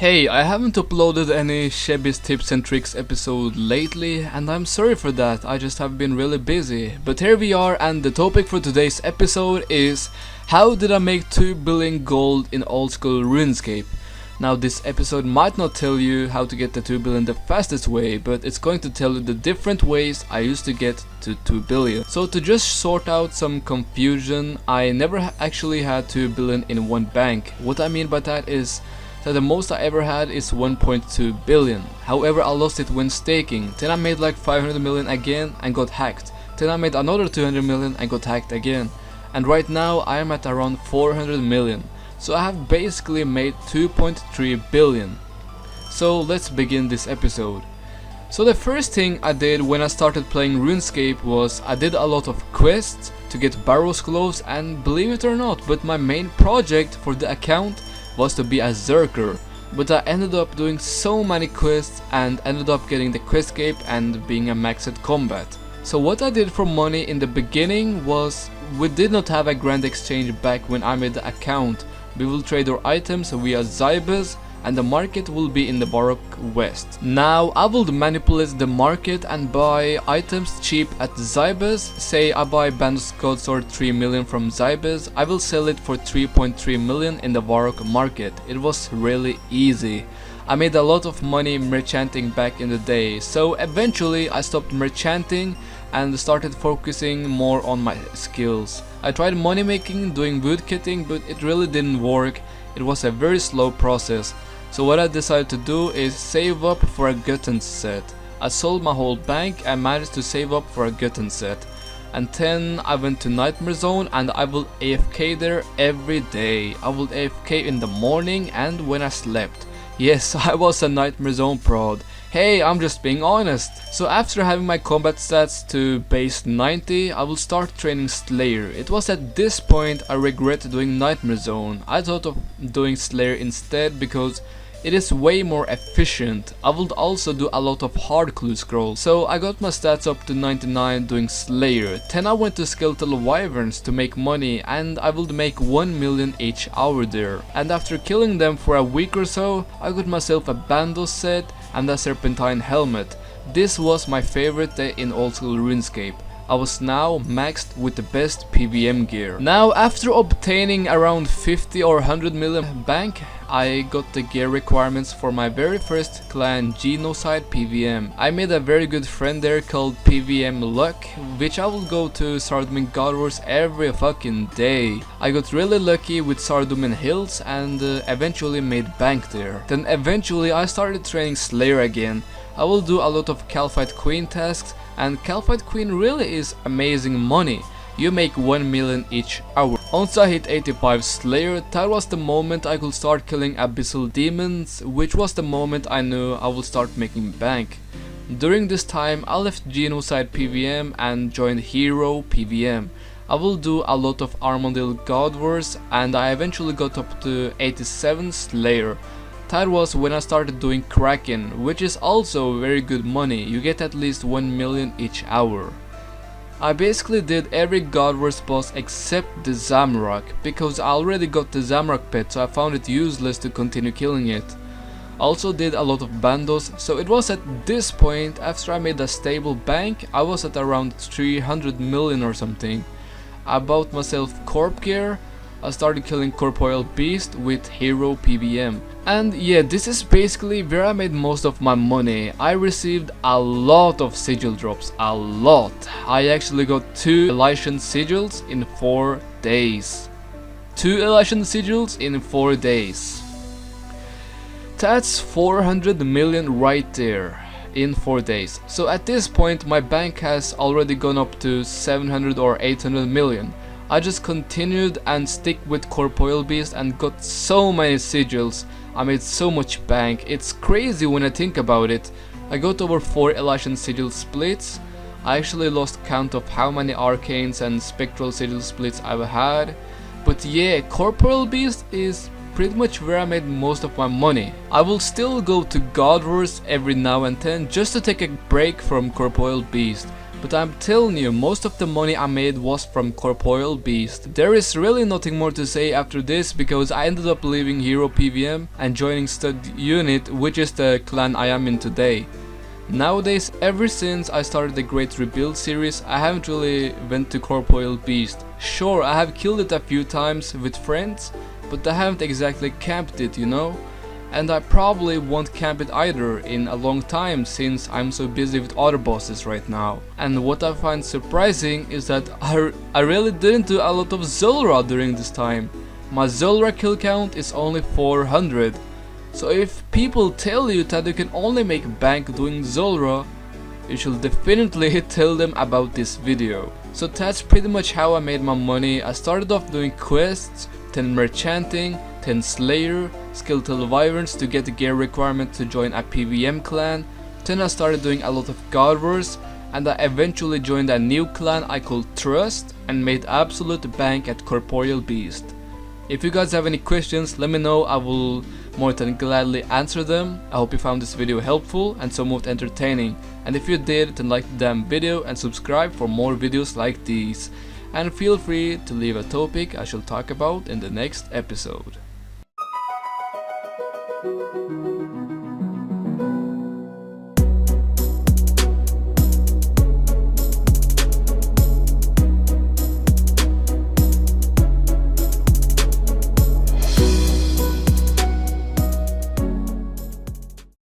Hey, I haven't uploaded any SHEBBI'S Tips and Tricks episode lately, and I'm sorry for that, I just have been really busy. But here we are, and the topic for today's episode is how did I make 2 billion gold in Oldschool RuneScape? Now this episode might not tell you how to get the 2 billion the fastest way, but it's going to tell you the different ways I used to get to 2 billion. So to just sort out some confusion, I never actually had 2 billion in one bank. What I mean by that is that the most I ever had is 1.2 billion. However, I lost it when staking. Then I made like 500 million again and got hacked. Then I made another 200 million and got hacked again. And right now I am at around 400 million. So I have basically made 2.3 billion. So let's begin this episode. So the first thing I did when I started playing RuneScape was I did a lot of quests to get Barrows clothes, and believe it or not, but my main project for the account was to be a Zerker, but I ended up doing so many quests and ended up getting the quest cape and being a max at combat. So what I did for money in the beginning was, we did not have a grand exchange back when I made the account. We will trade our items via SHEBBI'S, and the market will be in the Baroque West. Now I will manipulate the market and buy items cheap at SHEBBI'S. Say I buy Bandos God Sword 3 million from SHEBBI'S, I will sell it for 3.3 million in the Baroque market. It was really easy. I made a lot of money merchanting back in the day, so eventually I stopped merchanting and started focusing more on my skills. I tried money making, doing woodcutting, but it really didn't work. It was a very slow process. So what I decided to do is save up for a Gutten set. I sold my whole bank and managed to save up for a Gutten set. And then I went to Nightmare Zone and I will AFK there every day. I will AFK in the morning and when I slept. Yes, I was a Nightmare Zone prod. Hey, I'm just being honest. So after having my combat stats to base 90, I will start training Slayer. It was at this point I regret doing Nightmare Zone. I thought of doing Slayer instead because it is way more efficient. I would also do a lot of hard clue scrolls. So I got my stats up to 99 doing Slayer. Then I went to Skeletal Wyverns to make money, and I would make 1 million each hour there. And after killing them for a week or so, I got myself a Bandos set and a Serpentine helmet. This was my favorite day in Oldschool RuneScape. I was now maxed with the best PVM gear. Now after obtaining around 50 or 100 million bank, I got the gear requirements for my very first clan Genocide PVM. I made a very good friend there called PVM Luck, which I will go to Sardumin God Wars every fucking day. I got really lucky with Sardumin Hills and eventually made bank there. Then eventually I started training Slayer again. I will do a lot of Calphite Queen tasks, and Calphite Queen really is amazing money. You make 1 million each hour. Once I hit 85 Slayer, that was the moment I could start killing Abyssal Demons, which was the moment I knew I would start making bank. During this time I left Genocide PVM and joined Hero PVM. I will do a lot of Armadillo God Wars, and I eventually got up to 87 Slayer. That was when I started doing Kraken, which is also very good money. You get at least 1 million each hour. I basically did every God Wars boss except the Zamrock, because I already got the Zamrock pet, so I found it useless to continue killing it. Also did a lot of Bandos, so it was at this point, after I made a stable bank, I was at around 300 million or something. I bought myself Corp gear. I started killing Corporeal Beast with Hero PVM. And yeah, this is basically where I made most of my money. I received a lot of sigil drops, a lot. I actually got 2 Elysian sigils in 4 days. 2 Elysian sigils in 4 days. That's 400 million right there in 4 days. So at this point my bank has already gone up to 700 or 800 million. I just continued and stick with Corporeal Beast and got so many sigils. I made so much bank. It's crazy when I think about it. I got over 4 Elysian sigil splits. I actually lost count of how many arcanes and spectral sigil splits I've had. But yeah, Corporeal Beast is pretty much where I made most of my money. I will still go to God Wars every now and then just to take a break from Corporeal Beast. But I'm telling you, most of the money I made was from Corporeal Beast. There is really nothing more to say after this because I ended up leaving Hero PVM and joining Stud Unit, which is the clan I am in today. Nowadays, ever since I started the Great Rebuild series, I haven't really went to Corporeal Beast. Sure, I have killed it a few times with friends, but I haven't exactly camped it, you know? And I probably won't camp it either in a long time since I'm so busy with other bosses right now. And what I find surprising is that I really didn't do a lot of Zulrah during this time. My Zulrah kill count is only 400. So if people tell you that you can only make bank doing Zulrah, you should definitely tell them about this video. So that's pretty much how I made my money. I started off doing quests, 10 merchanting, 10 slayer, skeletal wyverns to get the gear requirement to join a PVM clan. Then I started doing a lot of god wars, and I eventually joined a new clan I called Trust and made absolute bank at Corporeal Beast. If you guys have any questions, let me know, I will more than gladly answer them. I hope you found this video helpful and somewhat entertaining, and if you did, then like the damn video and subscribe for more videos like these. And feel free to leave a topic I shall talk about in the next episode.